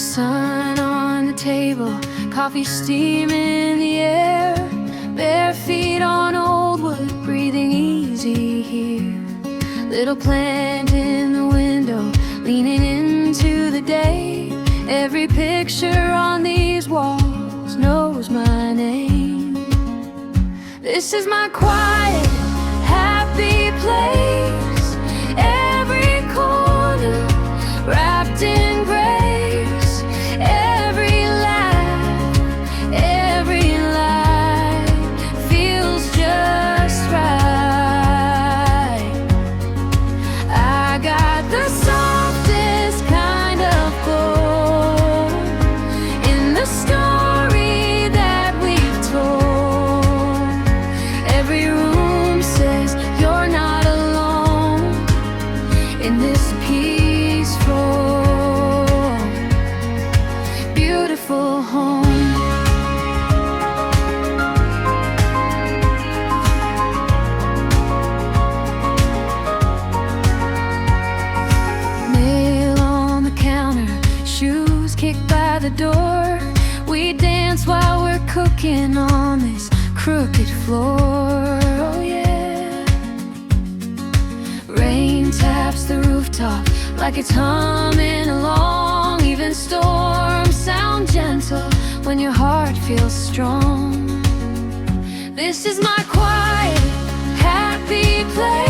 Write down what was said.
sun on the table, coffee steam in the air, bare feet on old wood, breathing easy here. Little plant in the window, leaning into the day. Every picture on these walls knows my name. This is my quiet, happy place. Every corner wrapped in grace. Every laugh feels just right. I got the softest kind of gold in the story that we've told. Every room says you're not alone in this peaceful, beautiful home. Mail on the counter, shoes kicked by the door. We dance while we're cooking on this crooked floor. Oh yeah. Rain taps the rooftop like it's humming along. Even storms sound gentle when your heart feels strong. This is my quiet, happy place.